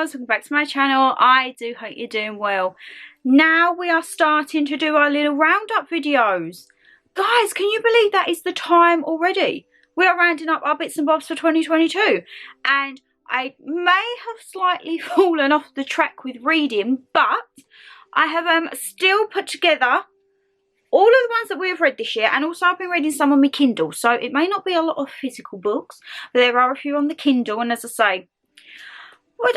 loves, welcome back to my channel. I do hope you're doing well. Now we are starting to do our little roundup videos. Guys, can you believe that is the time already? We are rounding up our bits and bobs for 2022, and I may have slightly fallen off the track with reading, but I have still put together all of the ones that we have read this year, and also I've been reading some on my Kindle, so it may not be a lot of physical books, but there are a few on the Kindle. And as I say,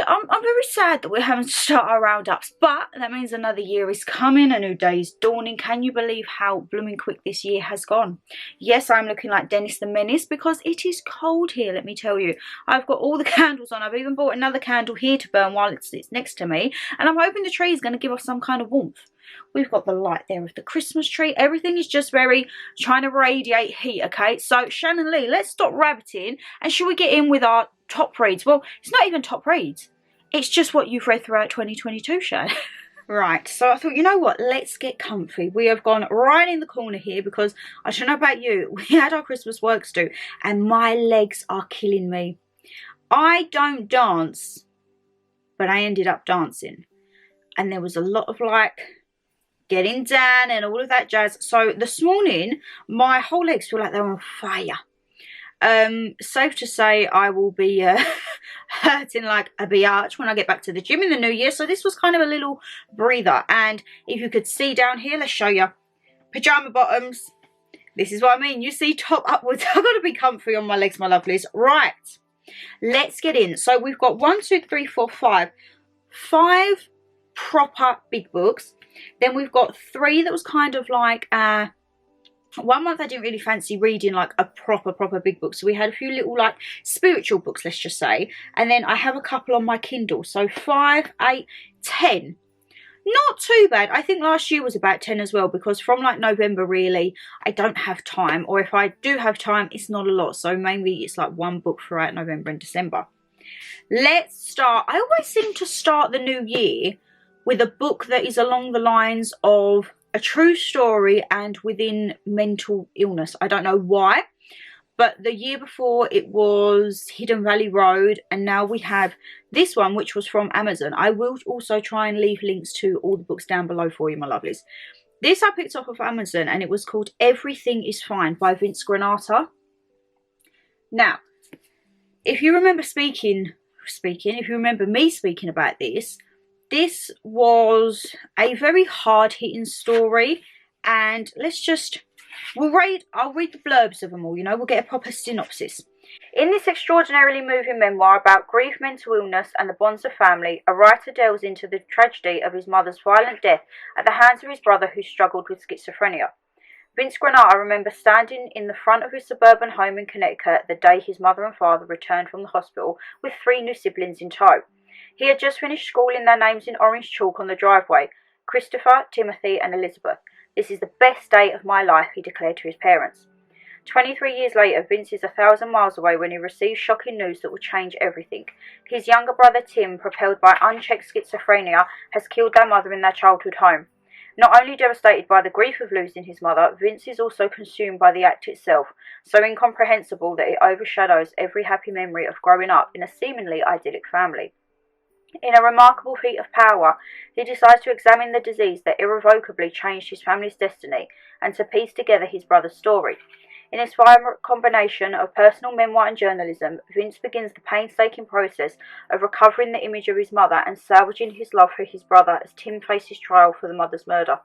I'm very sad that we're having to start our roundups, but that means another year is coming, a new day is dawning. Can you believe how blooming quick this year has gone? Yes, I'm looking like Dennis the Menace because it is cold here, let me tell you. I've got all the candles on. I've even bought another candle here to burn while it's next to me, and I'm hoping the tree is going to give us some kind of warmth. We've got the light there of the Christmas tree. Everything is just very trying to radiate heat, okay? So, Shannon Lee, let's stop rabbiting, and should we get in with our top reads? Well, it's not even top reads. It's just what you've read throughout 2022, Shannon. Right, so I thought, you know what? Let's get comfy. We have gone right in the corner here because, I don't know about you, we had our Christmas work to do, and my legs are killing me. I don't dance, but I ended up dancing. And there was a lot of, like, getting down and all of that jazz. So this morning my whole legs feel like they're on fire. Safe to say I will be hurting like a biatch when I get back to the gym in the new year. So this was kind of a little breather. And if you could see down here, let's show you. Pajama bottoms. This is what I mean. You see top upwards. I've got to be comfy on my legs, my lovelies. Right, let's get in. So we've got 5 proper big books. Then we've got 3 that was kind of like, 1 month I didn't really fancy reading like a proper big book. So we had a few little like spiritual books, let's just say. And then I have a couple on my Kindle. So 5, 8, 10. Not too bad. I think last year was about 10 as well, because from like November really, I don't have time. Or if I do have time, it's not a lot. So mainly it's like 1 book throughout November and December. Let's start. I always seem to start the new year with a book that is along the lines of a true story and within mental illness. I don't know why, but the year before it was Hidden Valley Road, and now we have this one, which was from Amazon. I will also try and leave links to all the books down below for you, my lovelies. This I picked up off Amazon, and it was called Everything is Fine by Vince Granata. Now, if you remember if you remember me speaking about this, this was a very hard-hitting story, and I'll read the blurbs of them all, you know, we'll get a proper synopsis. In this extraordinarily moving memoir about grief, mental illness and the bonds of family, a writer delves into the tragedy of his mother's violent death at the hands of his brother who struggled with schizophrenia. Vince Granata remembers standing in the front of his suburban home in Connecticut the day his mother and father returned from the hospital with 3 new siblings in tow. He had just finished scrawling their names in orange chalk on the driveway. Christopher, Timothy and Elizabeth. This is the best day of my life, he declared to his parents. 23 years later, Vince is 1,000 miles away when he receives shocking news that will change everything. His younger brother Tim, propelled by unchecked schizophrenia, has killed their mother in their childhood home. Not only devastated by the grief of losing his mother, Vince is also consumed by the act itself, so incomprehensible that it overshadows every happy memory of growing up in a seemingly idyllic family. In a remarkable feat of power, he decides to examine the disease that irrevocably changed his family's destiny and to piece together his brother's story. In this vibrant combination of personal memoir and journalism, Vince begins the painstaking process of recovering the image of his mother and salvaging his love for his brother as Tim faces trial for the mother's murder.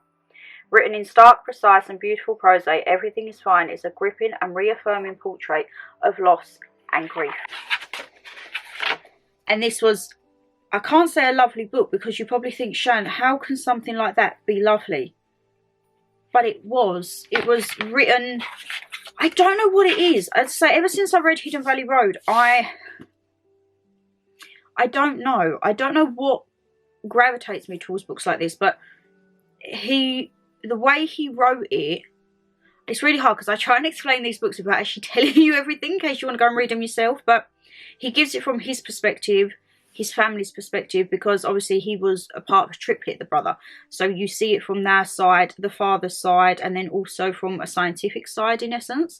Written in stark, precise and beautiful prose, Everything is Fine is a gripping and reaffirming portrait of loss and grief. And this was, I can't say a lovely book because you probably think, Shan, how can something like that be lovely? But it was written, I don't know what it is. I'd say ever since I read Hidden Valley Road, I don't know. I don't know what gravitates me towards books like this, but the way he wrote it, it's really hard because I try and explain these books without actually telling you everything in case you want to go and read them yourself, but he gives it from his perspective, his family's perspective, because obviously he was a part of a triplet, the brother. So you see it from their side, the father's side, and then also from a scientific side in essence.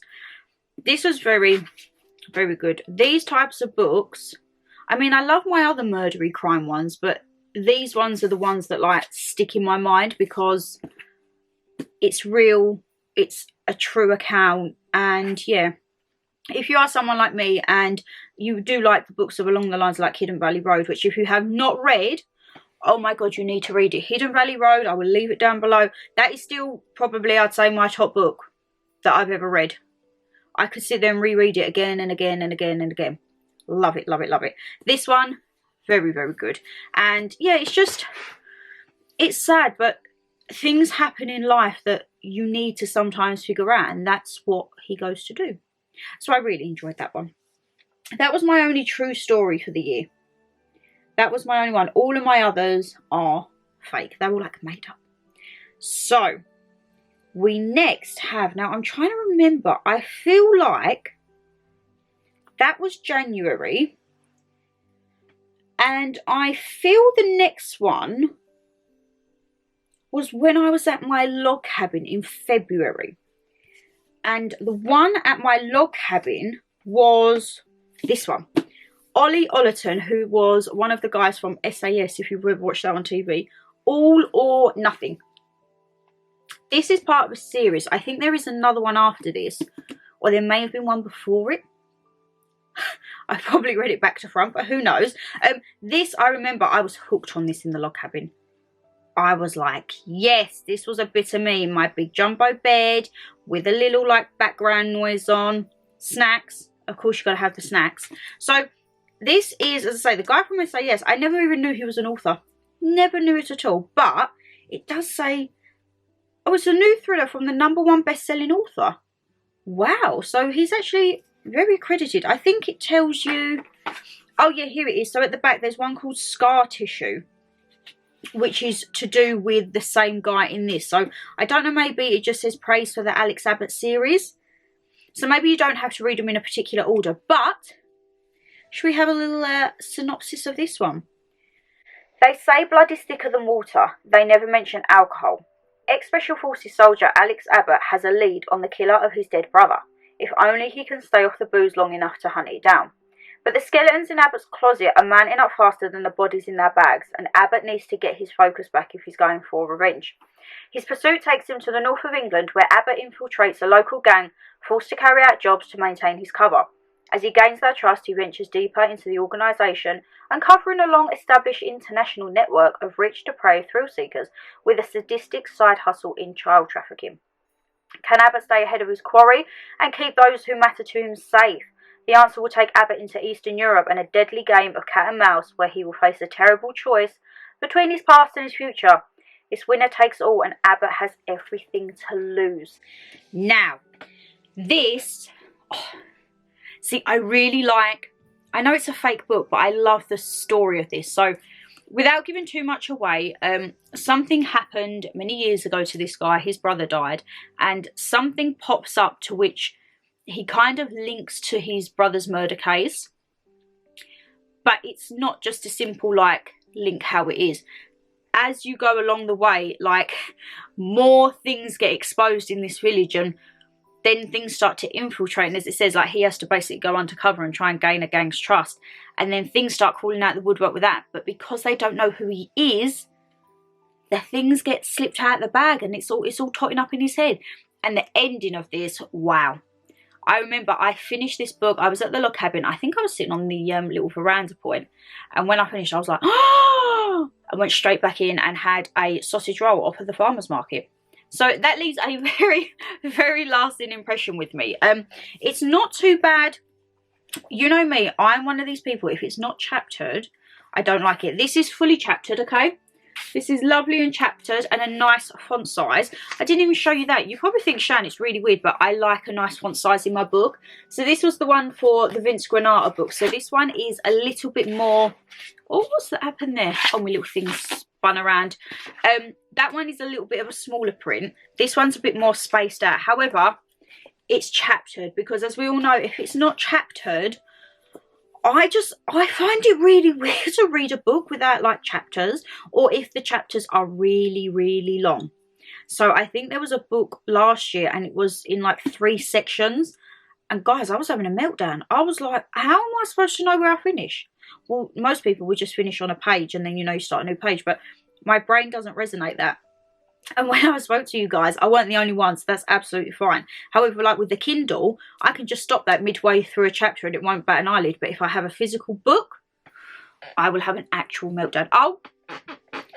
This was very, very good. These types of books I mean, I love my other murdery crime ones, but these ones are the ones that like stick in my mind because it's real, it's a true account. And yeah, if you are someone like me and you do like the books of along the lines like Hidden Valley Road, which if you have not read, oh my god, you need to read it. Hidden Valley Road, I will leave it down below. That is still probably, I'd say, my top book that I've ever read. I could sit there and reread it again and again and again and again. Love it, love it, love it. This one, very, very good. And yeah, it's just, it's sad, but things happen in life that you need to sometimes figure out, and that's what he goes to do. So I really enjoyed that one. That was my only true story for the year. That was my only one. All of my others are fake. They're all like made up. So we next have, now I'm trying to remember, I feel like that was January, and I feel the next one was when I was at my log cabin in February. And the one at my log cabin was this one. Ollie Ollerton, who was one of the guys from SAS, if you've ever watched that on TV. All or Nothing. This is part of a series. I think there is another one after this, or there may have been one before it. I probably read it back to front, but who knows. This, I remember, I was hooked on this in the log cabin. I was like, yes, this was a bit of me in my big jumbo bed with a little like background noise on. Snacks. Of course, you've got to have the snacks. So this is, as I say, the guy from SAS. I never even knew he was an author. Never knew it at all. But it does say, oh, it's a new thriller from the #1 best-selling author. Wow. So he's actually very credited. I think it tells you, oh yeah, here it is. So at the back, there's one called Scar Tissue, which is to do with the same guy in this. So I don't know, maybe it just says praise for the Alex Abbott series. So maybe you don't have to read them in a particular order. But should we have a little synopsis of this one? They say blood is thicker than water. They never mention alcohol. Ex-Special Forces soldier Alex Abbott has a lead on the killer of his dead brother. If only he can stay off the booze long enough to hunt it down. But the skeletons in Abbott's closet are mounting up faster than the bodies in their bags, and Abbott needs to get his focus back if he's going for revenge. His pursuit takes him to the north of England, where Abbott infiltrates a local gang forced to carry out jobs to maintain his cover. As he gains their trust, he ventures deeper into the organisation, uncovering a long-established international network of rich, depraved thrill-seekers with a sadistic side hustle in child trafficking. Can Abbott stay ahead of his quarry and keep those who matter to him safe? The answer will take Abbott into Eastern Europe and a deadly game of cat and mouse where he will face a terrible choice between his past and his future. It's winner takes all, and Abbott has everything to lose. Now, this... Oh, see, I really like... I know it's a fake book, but I love the story of this. So, without giving too much away, something happened many years ago to this guy. His brother died, and something pops up to which he kind of links to his brother's murder case. But it's not just a simple, like, link how it is. As you go along the way, like, more things get exposed in this village, and then things start to infiltrate. And as it says, like, he has to basically go undercover and try and gain a gang's trust. And then things start crawling out the woodwork with that. But because they don't know who he is, the things get slipped out of the bag, and it's all totting up in his head. And the ending of this, wow. I remember I finished this book. I was at the log cabin. I think I was sitting on the little veranda point. And when I finished, I was like, oh! I went straight back in and had a sausage roll off of the farmer's market. So that leaves a very, very lasting impression with me. It's not too bad. You know me, I'm one of these people, if it's not chaptered, I don't like it. This is fully chaptered, okay? This is lovely and chaptered and a nice font size. I didn't even show you that. You probably think, Shan, it's really weird, but I like a nice font size in my book. So this was the one for the Vince Granata book. So this one is a little bit more... Oh, what's that happened there? Oh, my little thing spun around. That one is a little bit of a smaller print. This one's a bit more spaced out. However, it's chaptered, because as we all know, if it's not chaptered, I find it really weird to read a book without like chapters, or if the chapters are really, really long. So I think there was a book last year and it was in like 3 sections. And guys, I was having a meltdown. I was like, how am I supposed to know where I finish? well, most people would just finish on a page and then, you know, you start a new page. But my brain doesn't resonate that. And when I spoke to you guys, I weren't the only one, so that's absolutely fine. However, like with the Kindle, I can just stop that midway through a chapter and it won't bat an eyelid. But if I have a physical book, I will have an actual meltdown. Oh,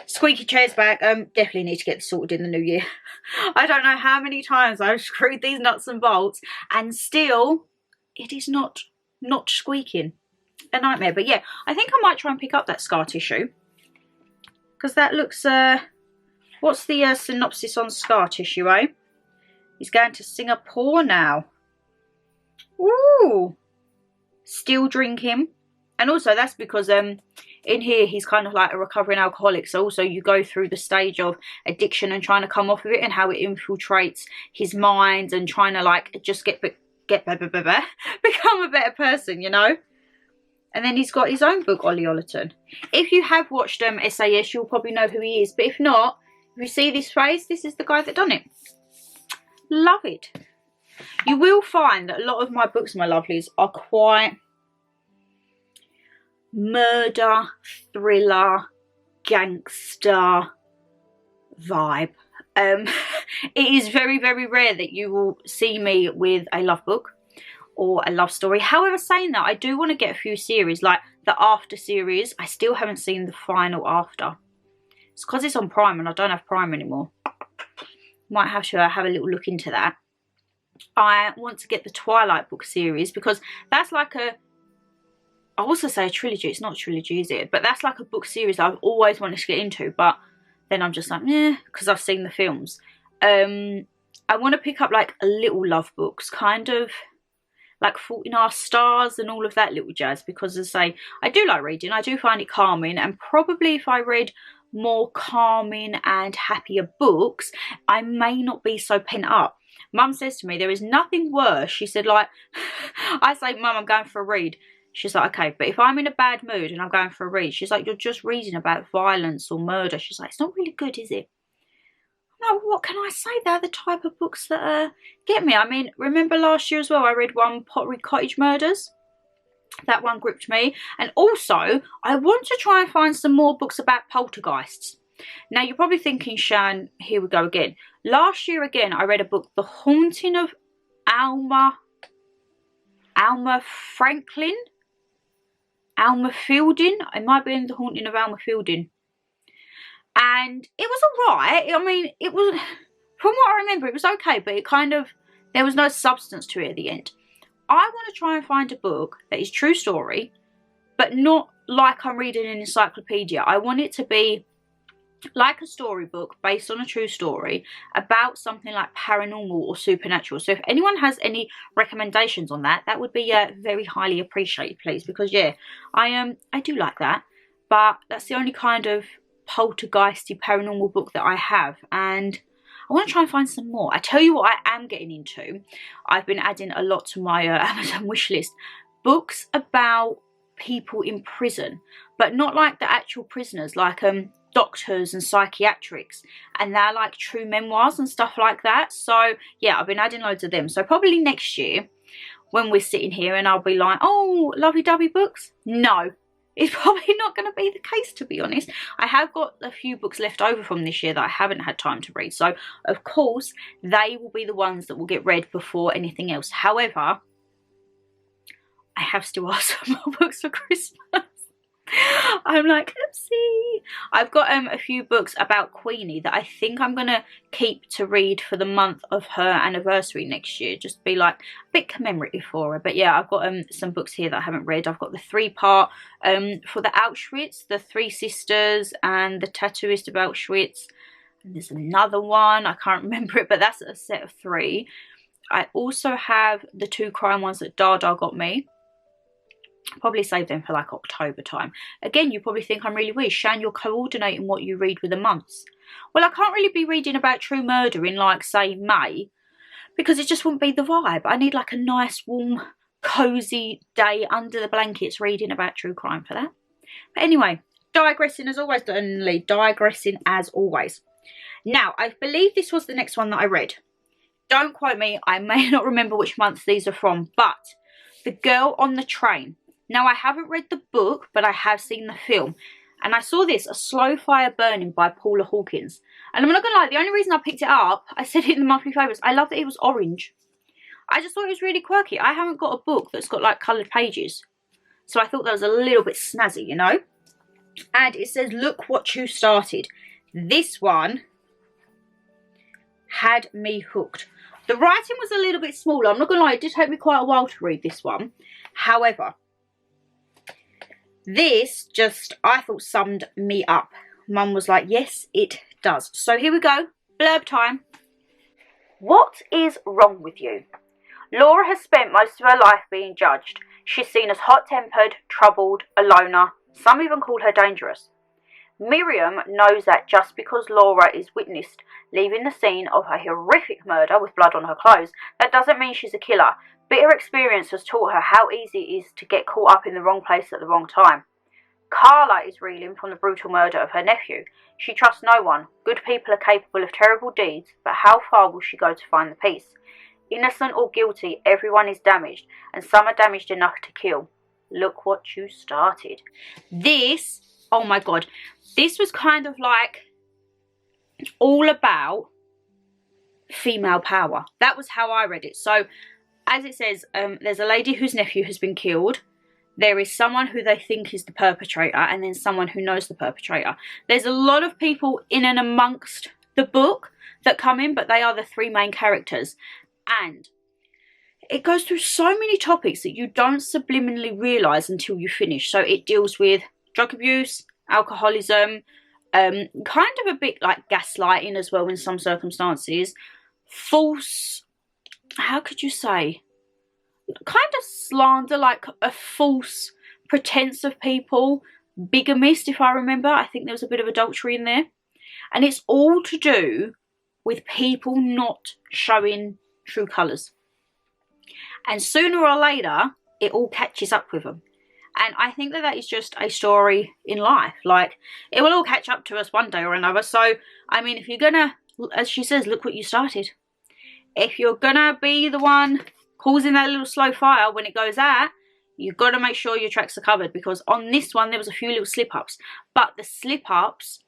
squeaky chair's back. Definitely need to get this sorted in the new year. I don't know how many times I've screwed these nuts and bolts and still it is not squeaking. A nightmare. But yeah, I think I might try and pick up that scar tissue, because that looks what's the synopsis on scar tissue, eh? He's going to Singapore now. Ooh, still drinking. And also that's because in here he's kind of like a recovering alcoholic, so also you go through the stage of addiction and trying to come off of it, and how it infiltrates his mind and trying to like just become a better person, you know. And then he's got his own book, Ollie Ollerton. If you have watched SAS, you'll probably know who he is, but if not, if you see this face, this is the guy that done it. Love it. You will find that a lot of my books, my lovelies, are quite murder, thriller, gangster vibe. It is very, very rare that you will see me with a love book or a love story. However, saying that, I do want to get a few series, like the After series. I still haven't seen the final After. It's because it's on Prime and I don't have Prime anymore. Might have to have a little look into that. I want to get the Twilight book series, because that's like a, I also say a trilogy. It's not a trilogy, is it? But that's like a book series that I've always wanted to get into, but then I'm just like, meh, because I've seen the films. I want to pick up like a little love books, kind of like Fault in Our Stars and all of that little jazz, because as I say, I do like reading. I do find it calming, and probably if I read more calming and happier books, I may not be so pent up. Mum says to me, there is nothing worse. She said, like, I say, Mum, I'm going for a read. She's like, okay, but if I'm in a bad mood and I'm going for a read, she's like, you're just reading about violence or murder. She's like, it's not really good, is it? No, what can I say? They're the type of books that get me. I mean, remember last year as well, I read one, Pottery Cottage Murders. That one gripped me. And also, I want to try and find some more books about poltergeists. Now, you're probably thinking, Shan, here we go again. Last year, again, I read a book, The Haunting of Alma Franklin? Alma Fielding? It might be in The Haunting of Alma Fielding. And it was alright. I mean, it was, from what I remember, it was okay, but it kind of, there was no substance to it at the end. I want to try and find a book that is true story, but not like I'm reading an encyclopedia. I want it to be like a storybook based on a true story about something like paranormal or supernatural. So if anyone has any recommendations on that, that would be very highly appreciated, please, because yeah, I do like that, but that's the only kind of poltergeisty paranormal book that I have, and I want to try and find some more. I tell you what I am getting into. I've been adding a lot to my Amazon wish list. Books about people in prison, but not like the actual prisoners, like doctors and psychiatrics, and they're like true memoirs and stuff like that. So yeah, I've been adding loads of them. So probably next year when we're sitting here and I'll be like, oh, lovey-dovey books. No, it's probably not going to be the case, to be honest. I have got a few books left over from this year that I haven't had time to read. So of course they will be the ones that will get read before anything else. However, I have still asked for more books for Christmas. I'm like, oopsie. I've got a few books about Queenie that I think I'm going to keep to read for the month of her anniversary next year. Just be like a bit commemorative for her. But yeah, I've got some books here that I haven't read. I've got the 3-part for the Auschwitz, the 3 Sisters and the Tattooist of Auschwitz. And there's another one, I can't remember it, but that's a set of 3. I also have the 2 crime ones that Dada got me. Probably save them for like October time. Again, you probably think I'm really weird. Shan, you're coordinating what you read with the months. Well, I can't really be reading about true murder in like, say, May, because it just wouldn't be the vibe. I need like a nice, warm, cosy day under the blankets reading about true crime for that. But anyway, digressing as always, Donnelly. Digressing as always. Now, I believe this was the next one that I read. Don't quote me. I may not remember which month these are from, but The Girl on the Train. Now, I haven't read the book, but I have seen the film. And I saw this, A Slow Fire Burning by Paula Hawkins. And I'm not going to lie, the only reason I picked it up, I said it in the monthly favourites, I love that it was orange. I just thought it was really quirky. I haven't got a book that's got like coloured pages. So I thought that was a little bit snazzy, you know. And it says, look what you started. This one had me hooked. The writing was a little bit smaller. I'm not going to lie, it did take me quite a while to read this one. However, this just, I thought, summed me up. Mum was like, yes, it does. So here we go. Blurb time. What is wrong with you? Laura has spent most of her life being judged. She's seen as hot-tempered, troubled, a loner. Some even call her dangerous. Miriam knows that just because Laura is witnessed leaving the scene of a horrific murder with blood on her clothes, that doesn't mean she's a killer. Bitter experience has taught her how easy it is to get caught up in the wrong place at the wrong time. Carla is reeling from the brutal murder of her nephew. She trusts no one. Good people are capable of terrible deeds, but how far will she go to find the peace? Innocent or guilty, everyone is damaged, and some are damaged enough to kill. Look what you started. This, oh my god, this was kind of like all about female power. That was how I read it. So, as it says, there's a lady whose nephew has been killed. There is someone who they think is the perpetrator, and then someone who knows the perpetrator. There's a lot of people in and amongst the book that come in, but they are the three main characters. And it goes through so many topics that you don't subliminally realise until you finish. So it deals with drug abuse, alcoholism, kind of a bit like gaslighting as well in some circumstances. False, how could you say? Kind of slander, like a false pretense of people. Bigamist, if I remember. I think there was a bit of adultery in there. And it's all to do with people not showing true colours. And sooner or later, it all catches up with them. And I think that that is just a story in life. Like, it will all catch up to us one day or another. So, I mean, if you're gonna, as she says, look what you started. If you're gonna be the one causing that little slow fire when it goes out, you've got to make sure your tracks are covered. Because on this one, there was a few little slip-ups. But the slip-ups,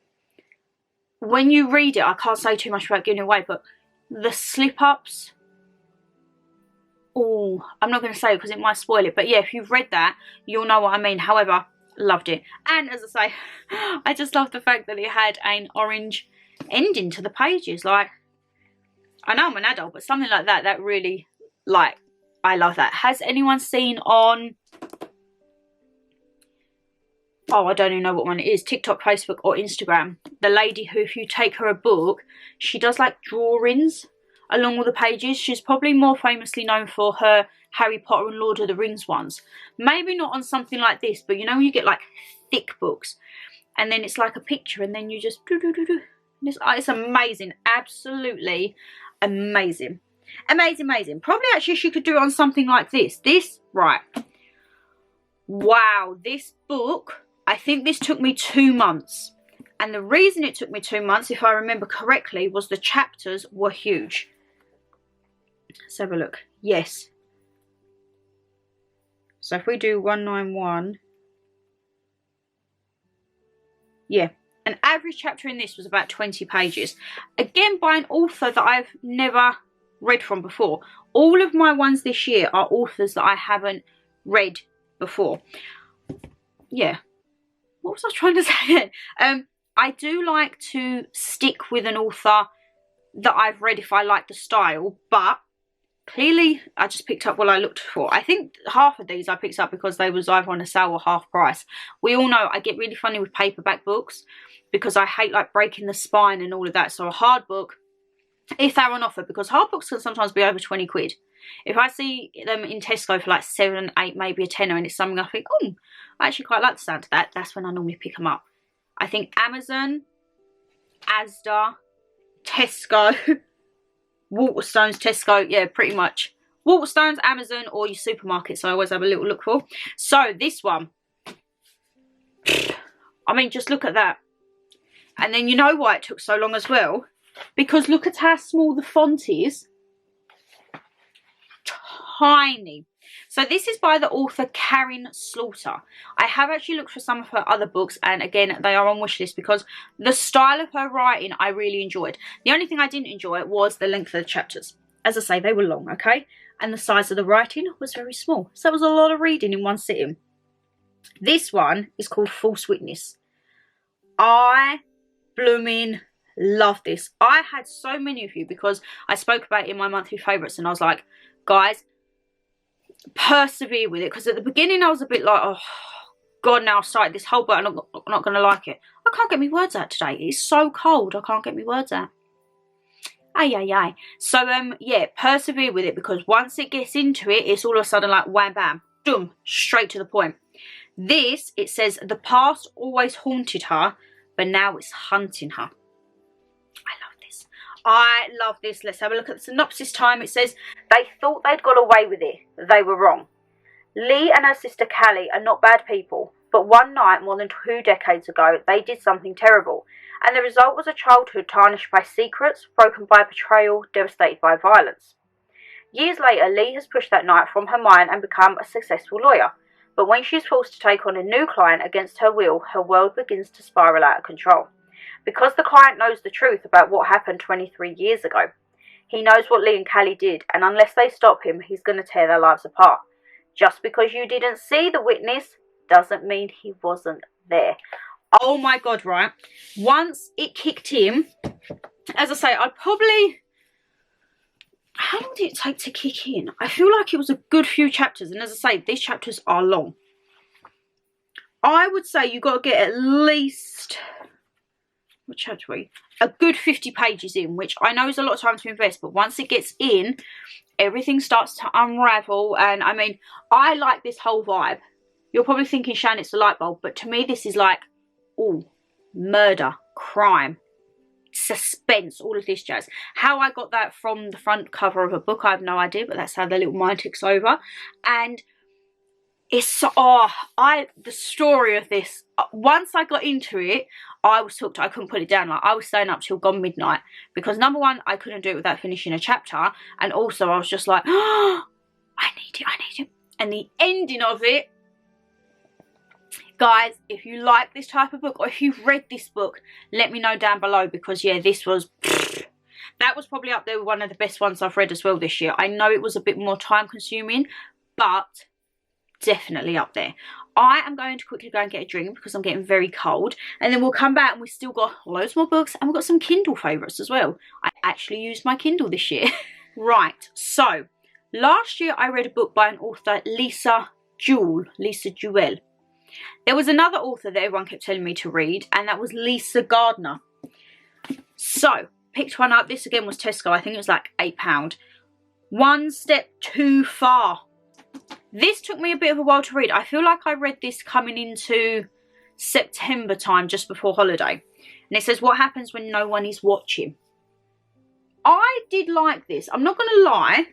when you read it, I can't say too much without giving it away, but the slip-ups, oh, I'm not going to say it because it might spoil it. But yeah, if you've read that, you'll know what I mean. However, loved it. And as I say, I just love the fact that it had an orange ending to the pages. Like, I know I'm an adult, but something like that, that really, like, I love that. Has anyone seen on, oh, I don't even know what one it is, TikTok, Facebook or Instagram, the lady who, if you take her a book, she does like drawings along all the pages. She's probably more famously known for her Harry Potter and Lord of the Rings ones. Maybe not on something like this, but you know when you get like thick books and then it's like a picture and then you just do. It's amazing. Absolutely amazing. Amazing. Probably actually she could do it on something like this. This, right. Wow, this book, I think this took me 2 months. And the reason it took me 2 months, if I remember correctly, was the chapters were huge. Let's have a look. Yes. So if we do 191. Yeah. An average chapter in this was about 20 pages. Again, by an author that I've never read from before. All of my ones this year are authors that I haven't read before. Yeah. What was I trying to say? I do like to stick with an author that I've read if I like the style, but clearly I just picked up what I looked for. I think half of these I picked up because they was either on a sale or half price. We all know I get really funny with paperback books because I hate like breaking the spine and all of that. So a hard book, if they're on offer, because hard books can sometimes be over 20 quid. If I see them in Tesco for like 7, 8, maybe a tenner, and it's something I think, oh, I actually quite like the sound of that, that's when I normally pick them up. I think Amazon, Asda, Tesco, Waterstones, Tesco, yeah, pretty much. Waterstones, Amazon, or your supermarket, so I always have a little look for. So this one, I mean, just look at that. And then you know why it took so long as well? Because look at how small the font is. tiny. So this is by the author Karen Slaughter. I have actually looked for some of her other books, and again, they are on wishlist because the style of her writing I really enjoyed. The only thing I didn't enjoy was the length of the chapters. As I say, they were long, okay? And the size of the writing was very small. So it was a lot of reading in one sitting. This one is called False Witness. I blooming love this. I had so many of you because I spoke about it in my monthly favourites, and I was like, guys, persevere with it, because at the beginning I was a bit like, oh god, now I've started this whole book, I'm not going to like it. I can't get my words out today. It's so cold, I can't get my words out. Aye. So yeah, persevere with it, because once it gets into it, it's all of a sudden like wham bam, boom, straight to the point. This, it says, the past always haunted her, but now it's hunting her. I love this. Let's have a look at the synopsis time. It says, they thought they'd got away with it. They were wrong. Lee and her sister Callie are not bad people, but one night more than 2 decades ago, they did something terrible, and the result was a childhood tarnished by secrets, broken by betrayal, devastated by violence. Years later, Lee has pushed that night from her mind and become a successful lawyer, but when she's forced to take on a new client against her will, her world begins to spiral out of control. Because the client knows the truth about what happened 23 years ago. He knows what Lee and Callie did, and unless they stop him, he's going to tear their lives apart. Just because you didn't see the witness doesn't mean he wasn't there. Oh my god, right? Once it kicked in, as I say, I'd probably... How long did it take to kick in? I feel like it was a good few chapters, and as I say, these chapters are long. I would say you got to get at least... What chapter are we? A good 50 pages in, which I know is a lot of time to invest, but once it gets in, everything starts to unravel. And I mean, I like this whole vibe. You're probably thinking, Shan, it's a light bulb, but to me this is like, oh, murder, crime, suspense, all of this jazz. How I got that from the front cover of a book, I have no idea, but that's how the little mind ticks over. And it's so, the story of this, once I got into it, I was hooked. I couldn't put it down. Like, I was staying up till gone midnight, because number one, I couldn't do it without finishing a chapter, and also I was just like, oh, I need it. And the ending of it, guys, if you like this type of book, or if you've read this book, let me know down below, because yeah, this was, that was probably up there with one of the best ones I've read as well this year. I know it was a bit more time consuming, but definitely up there. I am going to quickly go and get a drink because I'm getting very cold, and then we'll come back and we've still got loads more books, and we've got some Kindle favourites as well. I actually used my Kindle this year. Right, so last year I read a book by an author, Lisa Jewell. There was another author that everyone kept telling me to read, and that was Lisa Gardner. So picked one up. This again was Tesco. I think it was like £8. One Step Too Far. This took me a bit of a while to read. I feel like I read this coming into September time, just before holiday. And it says, what happens when no one is watching? I did like this. I'm not going to lie.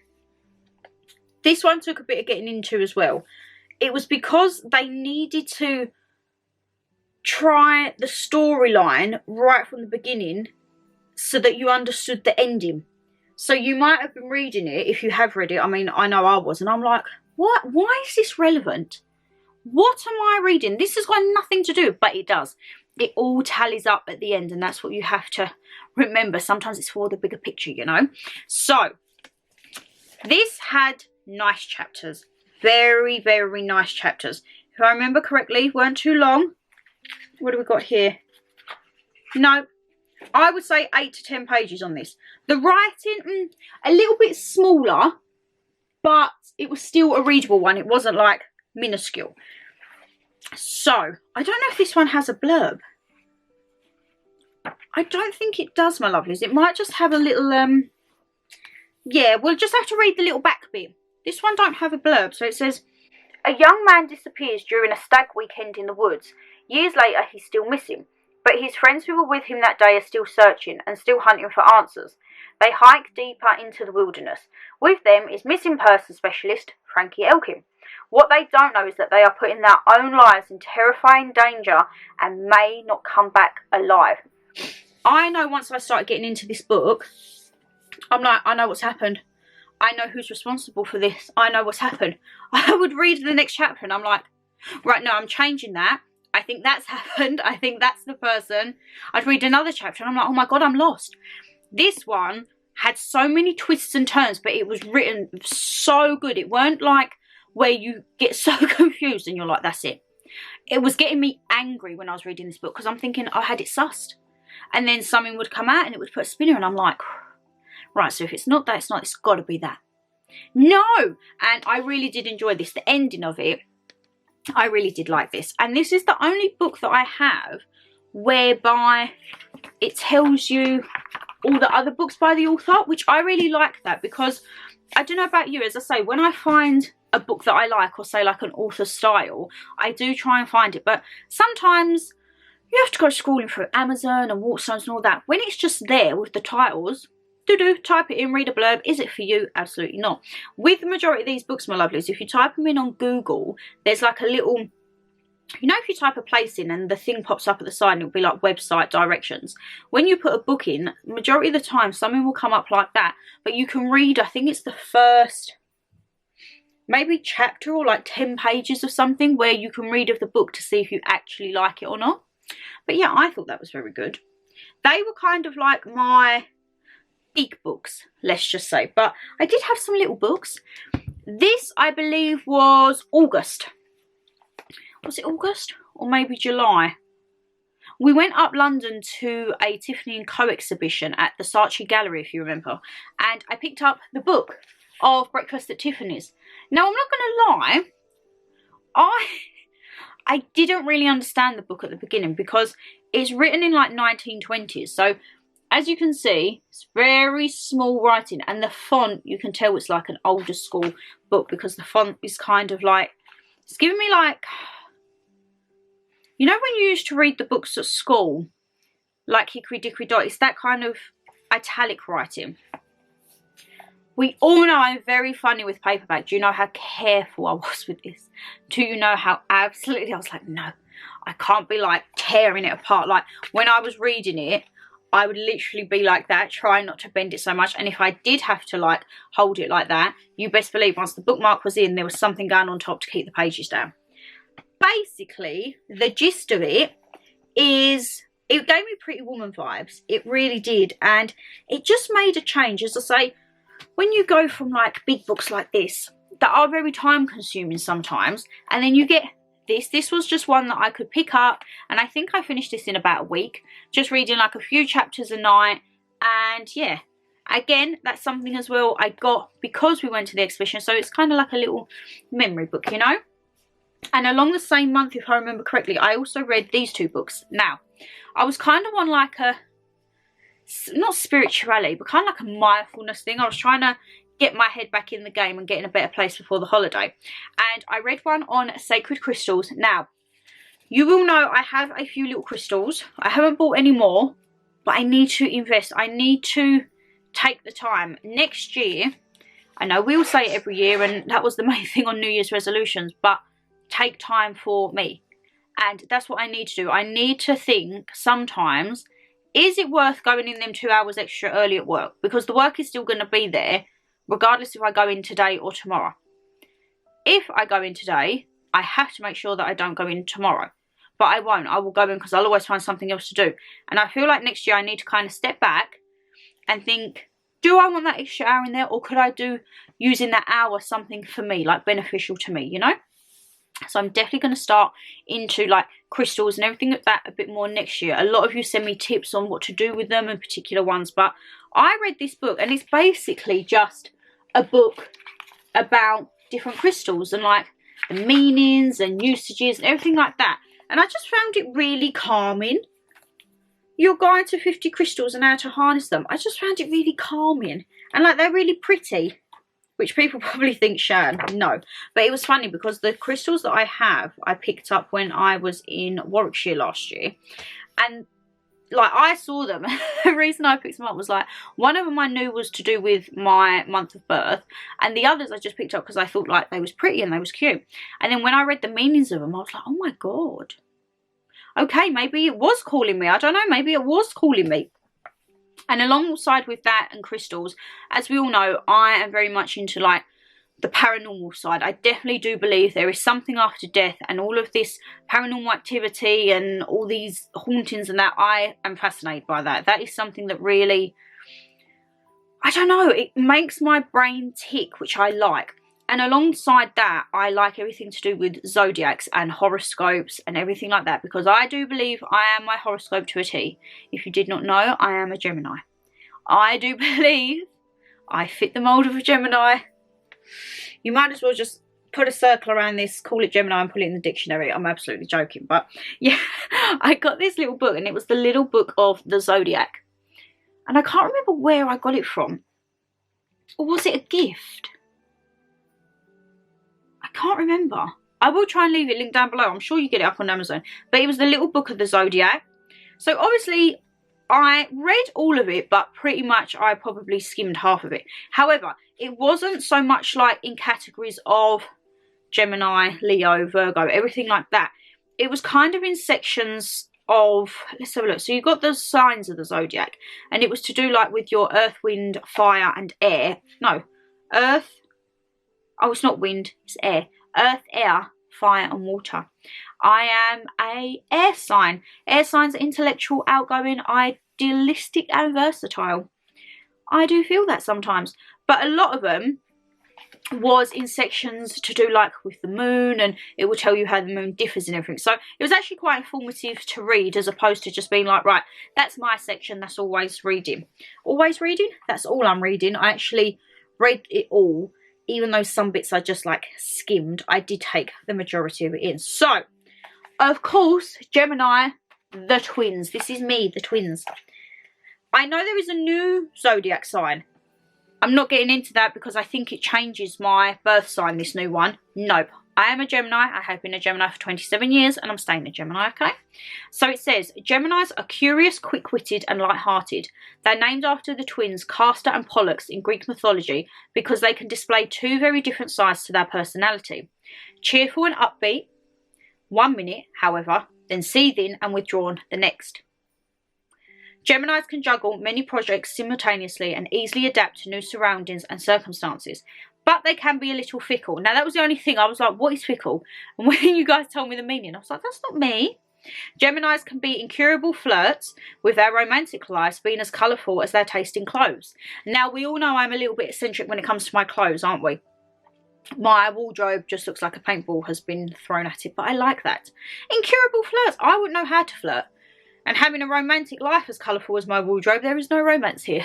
This one took a bit of getting into as well. It was because they needed to try the storyline right from the beginning so that you understood the ending. So you might have been reading it, if you have read it. I mean, I know I was, and I'm like, what? Why is this relevant? What am I reading? This has got nothing to do, but it does. It all tallies up at the end, and that's what you have to remember. Sometimes it's for the bigger picture, you know. So this had nice chapters. Very, very nice chapters. If I remember correctly, weren't too long. What do we got here? No, I would say 8 to 10 pages on this. The writing, a little bit smaller, but it was still a readable one. It wasn't like minuscule. So, I don't know if this one has a blurb. I don't think it does, my lovelies. It might just have a little, yeah, we'll just have to read the little back bit. This one don't have a blurb, so it says, a young man disappears during a stag weekend in the woods. Years later, he's still missing, but his friends who were with him that day are still searching and still hunting for answers. They hike deeper into the wilderness. With them is missing person specialist Frankie Elkin. What they don't know is that they are putting their own lives in terrifying danger and may not come back alive. I know once I started getting into this book, I'm like, I know what's happened. I know who's responsible for this. I know what's happened. I would read the next chapter and I'm like, right, no, I'm changing that. I think that's happened. I think that's the person. I'd read another chapter and I'm like, oh my God, I'm lost. This one had so many twists and turns, but it was written so good. It weren't like where you get so confused and you're like, that's it. It was getting me angry when I was reading this book because I'm thinking I had it sussed. And then something would come out and it would put a spinner and I'm like, right, so if it's not that, it's not, it's got to be that. No! And I really did enjoy this. The ending of it, I really did like this. And this is the only book that I have whereby it tells you all the other books by the author, which I really like that because I don't know about you, as I say, when I find a book that I like, or say like an author style, I do try and find it, but sometimes you have to go scrolling through Amazon and Waterstones and all that. When it's just there with the titles, type it in, read a blurb. Is it for you? Absolutely not. With the majority of these books, my lovelies, if you type them in on Google, there's like a little, you know, if you type a place in and the thing pops up at the side and it'll be like website directions. When you put a book in, majority of the time something will come up like that, but you can read, I think it's the first maybe chapter or like 10 pages of something where you can read of the book to see if you actually like it or not. But yeah, I thought that was very good. They were kind of like my big books, let's just say, but I did have some little books. This, I believe, was August. Was it August or maybe July? We went up London to a Tiffany & Co exhibition at the Saatchi Gallery, if you remember, and I picked up the book of Breakfast at Tiffany's. Now, I'm not going to lie, I didn't really understand the book at the beginning because it's written in like 1920s, so as you can see, it's very small writing, and the font, you can tell it's like an older school book because the font is kind of like, it's giving me like, you know when you used to read the books at school, like Hickory Dickory Dock, it's that kind of italic writing. We all know I'm very funny with paperback. Do you know how careful I was with this? Do you know how absolutely, I was like, no, I can't be like tearing it apart. Like when I was reading it, I would literally be like that, trying not to bend it so much. And if I did have to like hold it like that, you best believe once the bookmark was in, there was something going on top to keep the pages down. Basically, the gist of it is, it gave me Pretty Woman vibes. It really did. And it just made a change. As I say, when you go from like big books like this, that are very time consuming sometimes, and then you get this was just one that I could pick up, and I think I finished this in about a week, just reading like a few chapters a night. And yeah, again, that's something as well I got because we went to the exhibition, so it's kind of like a little memory book, you know. And along the same month, if I remember correctly, I also read these two books. Now, I was kind of on like a, not spirituality, but kind of like a mindfulness thing. I was trying to get my head back in the game and get in a better place before the holiday. And I read one on sacred crystals. Now, you will know I have a few little crystals. I haven't bought any more, but I need to invest. I need to take the time. Next year, I know we all say it every year, and that was the main thing on New Year's resolutions, but take time for me. And that's what I need to do. I need to think sometimes, is it worth going in them 2 hours extra early at work? Because the work is still going to be there, regardless if I go in today or tomorrow. If I go in today, I have to make sure that I don't go in tomorrow. But I won't. I will go in because I'll always find something else to do. And I feel like next year I need to kind of step back and think, do I want that extra hour in there? Or could I do using that hour something for me, like beneficial to me, you know? So I'm definitely going to start into like crystals and everything like that a bit more next year. A lot of you send me tips on what to do with them and particular ones. But I read this book and it's basically just a book about different crystals and like the meanings and usages and everything like that. And I just found it really calming. Your guide to 50 crystals and how to harness them. I just found it really calming. And like they're really pretty. Which people probably think Shan. No. But it was funny because the crystals that I have, I picked up when I was in Warwickshire last year. And like I saw them. The reason I picked them up was like, one of them I knew was to do with my month of birth. And the others I just picked up because I thought like they was pretty and they was cute. And then when I read the meanings of them, I was like, oh my God. Okay, maybe it was calling me. I don't know. Maybe it was calling me. And alongside with that and crystals, as we all know, I am very much into like the paranormal side. I definitely do believe there is something after death, and all of this paranormal activity and all these hauntings and that, I am fascinated by that. That is something that really, I don't know, it makes my brain tick, which I like. And alongside that, I like everything to do with zodiacs and horoscopes and everything like that, because I do believe I am my horoscope to a T. If you did not know, I am a Gemini. I do believe I fit the mould of a Gemini. You might as well just put a circle around this, call it Gemini, and put it in the dictionary. I'm absolutely joking. But yeah, I got this little book, and it was the little book of the zodiac. And I can't remember where I got it from. Or was it a gift? I can't remember. I will try and leave it linked down below. I'm sure you get it up on Amazon. But it was the little book of the zodiac. So obviously I read all of it, but pretty much I probably skimmed half of it. However, it wasn't so much like in categories of Gemini, Leo, Virgo, everything like that. It was kind of in sections of, let's have a look. So you've got the signs of the zodiac, and it was to do like with your earth, wind, fire and air. No, earth. Oh, it's not wind, it's air. Earth, air, fire and water. I am a air sign. Air signs are intellectual, outgoing, idealistic and versatile. I do feel that sometimes. But a lot of them was in sections to do like with the moon, and it will tell you how the moon differs and everything. So it was actually quite informative to read, as opposed to just being like, right, that's my section, that's always reading. Always reading? That's all I'm reading. I actually read it all. Even though some bits I just like skimmed, I did take the majority of it in. So, of course, Gemini, the twins. This is me, the twins. I know there is a new zodiac sign. I'm not getting into that because I think it changes my birth sign, this new one. Nope. I am a Gemini. I have been a Gemini for 27 years and I'm staying a Gemini, okay? So it says, Geminis are curious, quick-witted and light-hearted. They're named after the twins Castor and Pollux in Greek mythology because they can display two very different sides to their personality. Cheerful and upbeat 1 minute, however, then seething and withdrawn the next. Geminis can juggle many projects simultaneously and easily adapt to new surroundings and circumstances. But they can be a little fickle. Now, that was the only thing. I was like, what is fickle? And when you guys told me the meaning, I was like, that's not me. Geminis can be incurable flirts, with their romantic lives being as colourful as their taste in clothes. Now, we all know I'm a little bit eccentric when it comes to my clothes, aren't we? My wardrobe just looks like a paintball has been thrown at it, but I like that. Incurable flirts. I wouldn't know how to flirt. And having a romantic life as colourful as my wardrobe, there is no romance here.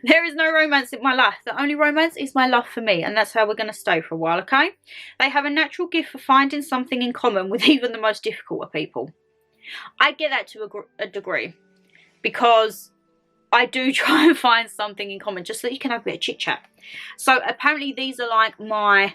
There is no romance in my life. The only romance is my love for me, and that's how we're going to stay for a while, okay? They have a natural gift for finding something in common with even the most difficult of people. I get that to a degree, because I do try and find something in common just so that you can have a bit of chit-chat. So apparently these are like my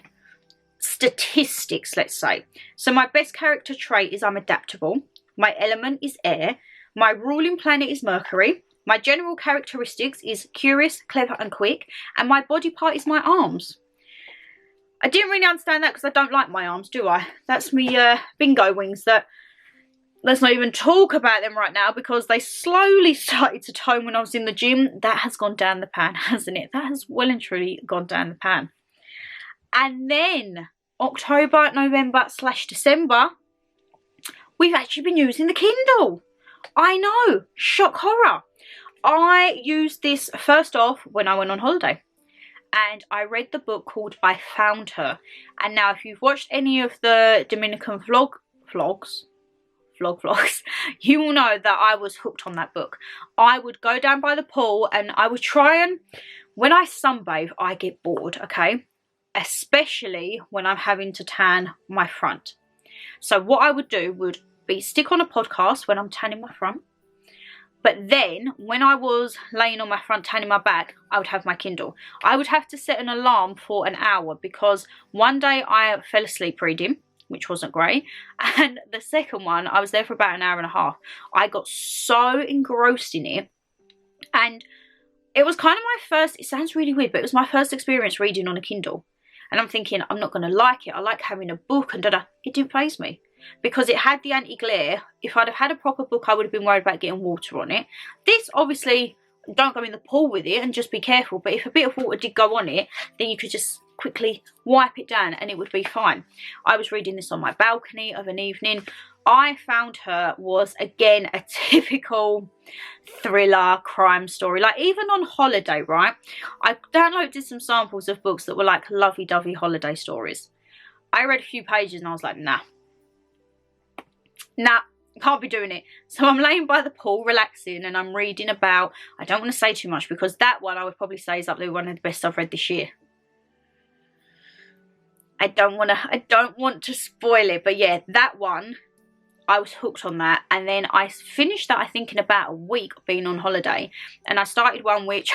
statistics, let's say. So my best character trait is I'm adaptable. My element is air. My ruling planet is Mercury. My general characteristics is curious, clever and quick. And my body part is my arms. I didn't really understand that because I don't like my arms, do I? That's me bingo wings that... Let's not even talk about them right now because they slowly started to tone when I was in the gym. That has gone down the pan, hasn't it? That has well and truly gone down the pan. And then October, November / December... we've actually been using the Kindle. I know, shock horror. I used this first off when I went on holiday. And I read the book called I Found Her. And now if you've watched any of the Dominican vlogs, you will know that I was hooked on that book. I would go down by the pool and I would try and, when I sunbathe, I get bored, okay? Especially when I'm having to tan my front. So what I would do would be stick on a podcast when I'm tanning my front. But then when I was laying on my front tanning my back, I would have my Kindle. I would have to set an alarm for an hour because one day I fell asleep reading, which wasn't great. And the second one, I was there for about an hour and a half. I got so engrossed in it. And it was kind of my first, it sounds really weird, but it was my first experience reading on a Kindle. And I'm thinking, I'm not going to like it. I like having a book and da-da. It didn't faze me. Because it had the anti-glare. If I'd have had a proper book, I would have been worried about getting water on it. This obviously don't go in the pool with it and just be careful. But if a bit of water did go on it, then you could just quickly wipe it down and it would be fine. I was reading this on my balcony of an evening. I found her was, again, a typical thriller crime story. Like, even on holiday, right? I downloaded some samples of books that were like lovey-dovey holiday stories. I read a few pages and I was like, nah, can't be doing it. So I'm laying by the pool relaxing and I'm reading about, I don't want to say too much because that one I would probably say is up there with one of the best I've read this year. I don't want to spoil it, but yeah, that one, I was hooked on that. And then I finished that, I think, in about a week of being on holiday. And I started one which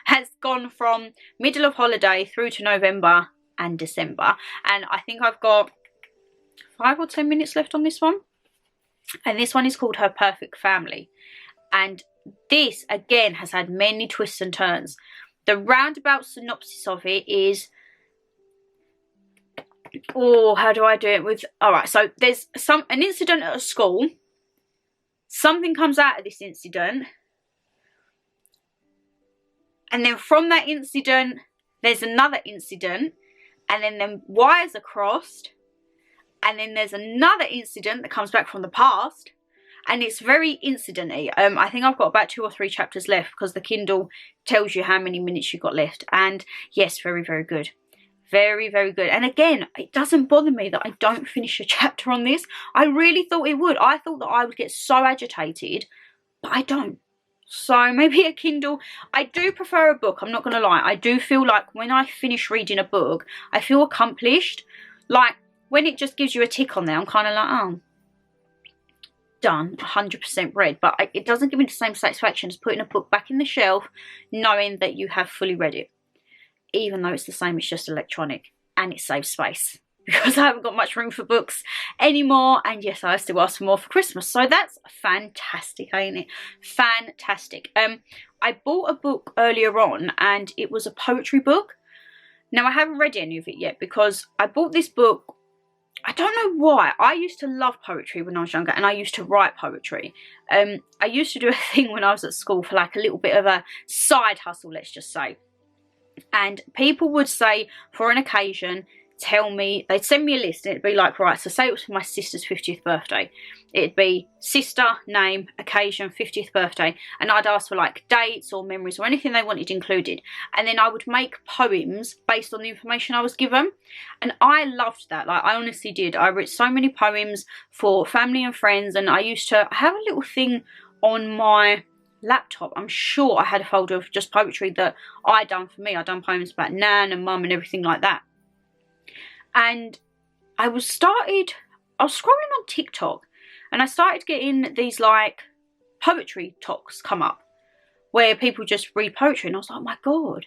has gone from middle of holiday through to November and December. And I think I've got 5 or 10 minutes left on this one. And this one is called Her Perfect Family. And this, again, has had many twists and turns. The roundabout synopsis of it is... oh, how do I do it with... alright, so there's an incident at a school. Something comes out of this incident. And then from that incident, there's another incident. And then them wires are crossed. And then there's another incident that comes back from the past. And it's very incident-y. I think I've got about 2 or 3 chapters left because the Kindle tells you how many minutes you've got left. And yes, very, very good. Very, very good. And again, it doesn't bother me that I don't finish a chapter on this. I really thought it would. I thought that I would get so agitated, but I don't. So maybe a Kindle. I do prefer a book, I'm not going to lie. I do feel like when I finish reading a book, I feel accomplished. Like, when it just gives you a tick on there, I'm kind of like, oh, done, 100% read. But it doesn't give me the same satisfaction as putting a book back in the shelf, knowing that you have fully read it. Even though it's the same, it's just electronic. And it saves space. Because I haven't got much room for books anymore. And yes, I still ask for more for Christmas. So that's fantastic, ain't it? Fantastic. I bought a book earlier on, and it was a poetry book. Now, I haven't read any of it yet because I bought this book... I don't know why. I used to love poetry when I was younger, and I used to write poetry. I used to do a thing when I was at school for like a little bit of a side hustle, let's just say. And people would say, for an occasion, tell me, they'd send me a list, and it'd be like, right, so say it was for my sister's 50th birthday. It'd be sister, name, occasion, 50th birthday, and I'd ask for like dates or memories or anything they wanted included. And then I would make poems based on the information I was given. And I loved that. Like, I honestly did. I wrote so many poems for family and friends, and I used to have a little thing on my laptop. I'm sure I had a folder of just poetry that I done for me. I done poems about Nan and Mum and everything like that. And I was scrolling on TikTok, and I started getting these like poetry talks come up where people just read poetry, and I was like, oh my god,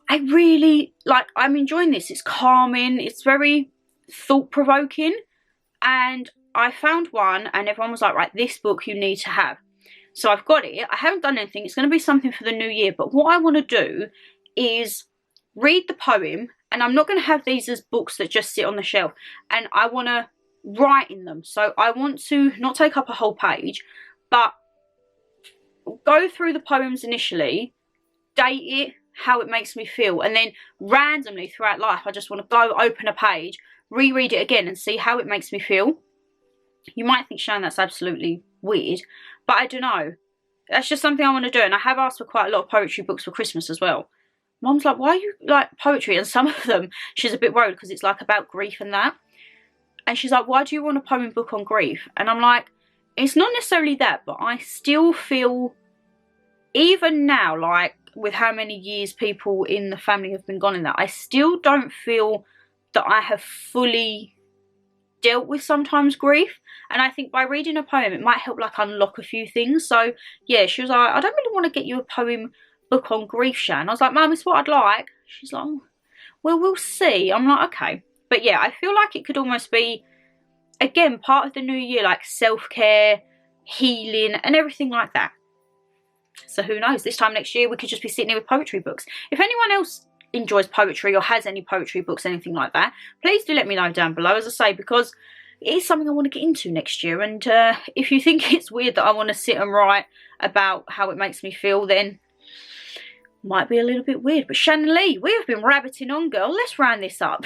I really I'm enjoying this. It's calming, it's very thought-provoking. And I found one, and everyone was like, right, this book you need to have. So I've got it. I haven't done anything. It's going to be something for the new year. But what I want to do is read the poem. And I'm not going to have these as books that just sit on the shelf. And I want to write in them. So I want to not take up a whole page, but go through the poems initially, date it, how it makes me feel. And then randomly throughout life, I just want to go open a page, reread it again and see how it makes me feel. You might think, Shannon, that's absolutely weird. But I don't know. That's just something I want to do. And I have asked for quite a lot of poetry books for Christmas as well. Mum's like, why are you like poetry? And some of them, she's a bit worried because it's like about grief and that. And she's like, why do you want a poem book on grief? And I'm like, it's not necessarily that, but I still feel, even now, like with how many years people in the family have been gone in that, I still don't feel that I have fully dealt with sometimes grief. And I think by reading a poem, it might help like unlock a few things. So yeah, she was like, I don't really want to get you a poem book on grief, Shan. I was like, Mum, it's what I'd like. She's like, oh, well, we'll see. I'm like, okay. But yeah, I feel like it could almost be, again, part of the new year, like self-care, healing and everything like that. So who knows, this time next year we could just be sitting here with poetry books. If anyone else enjoys poetry or has any poetry books, anything like that, please do let me know down below, as I say, because it is something I want to get into next year. And if you think it's weird that I want to sit and write about how it makes me feel, then might be a little bit weird. But Shannon Lee, we have been rabbiting on, girl. Let's round this up.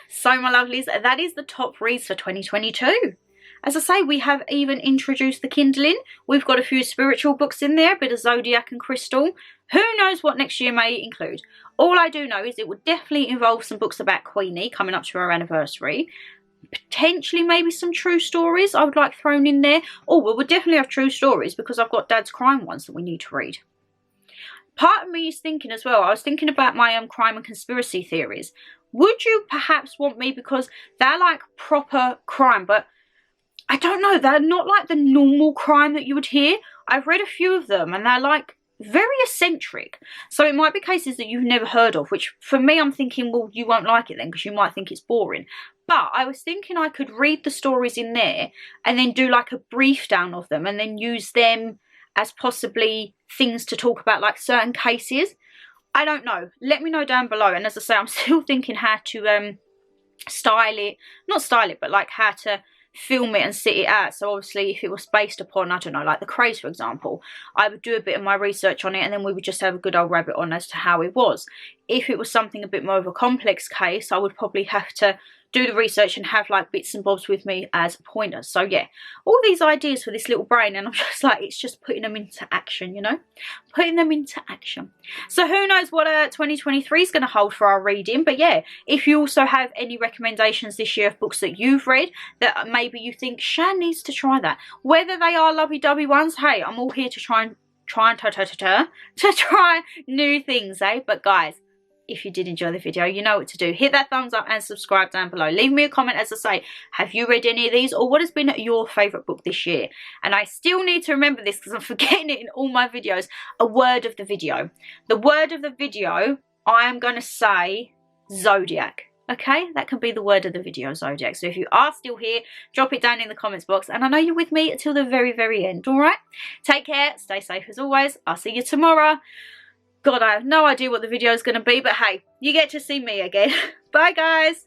So my lovelies, that is the top reads for 2022. As I say, we have even introduced the Kindle in. We've got a few spiritual books in there, a bit of zodiac and crystal. Who knows what next year may include? All I do know is it would definitely involve some books about Queenie coming up to her anniversary. Potentially maybe some true stories I would like thrown in there. Oh, well, we'll definitely have true stories because I've got Dad's crime ones that we need to read. Part of me is thinking as well, I was thinking about my crime and conspiracy theories. Would you perhaps want me, because they're like proper crime, but I don't know, they're not like the normal crime that you would hear. I've read a few of them and they're like very eccentric. So it might be cases that you've never heard of, which for me I'm thinking, well, you won't like it then because you might think it's boring. But I was thinking I could read the stories in there and then do like a brief down of them and then use them as possibly things to talk about, like certain cases. I don't know. Let me know down below. And as I say, I'm still thinking how to style it. Not style it, but like how to film it and sit it out. So obviously if it was based upon, I don't know, like the craze, for example, I would do a bit of my research on it and then we would just have a good old rabbit on as to how it was. If it was something a bit more of a complex case, I would probably have to do the research and have like bits and bobs with me as pointers. So yeah, all these ideas for this little brain, and I'm just like, it's just putting them into action, you know, putting them into action. So who knows what 2023 is going to hold for our reading. But yeah, if you also have any recommendations this year of books that you've read that maybe you think Shan needs to try that, whether they are lovey-dovey ones, hey, I'm all here to try new things, eh? But guys, if you did enjoy the video, you know what to do. Hit that thumbs up and subscribe down below. Leave me a comment, as I say, have you read any of these, or what has been your favourite book this year? And I still need to remember this because I'm forgetting it in all my videos. A word of the video. The word of the video, I am going to say zodiac. Okay, that can be the word of the video, zodiac. So if you are still here, drop it down in the comments box. And I know you're with me until the very, very end, all right? Take care, stay safe as always. I'll see you tomorrow. God, I have no idea what the video is going to be, but hey, you get to see me again. Bye, guys.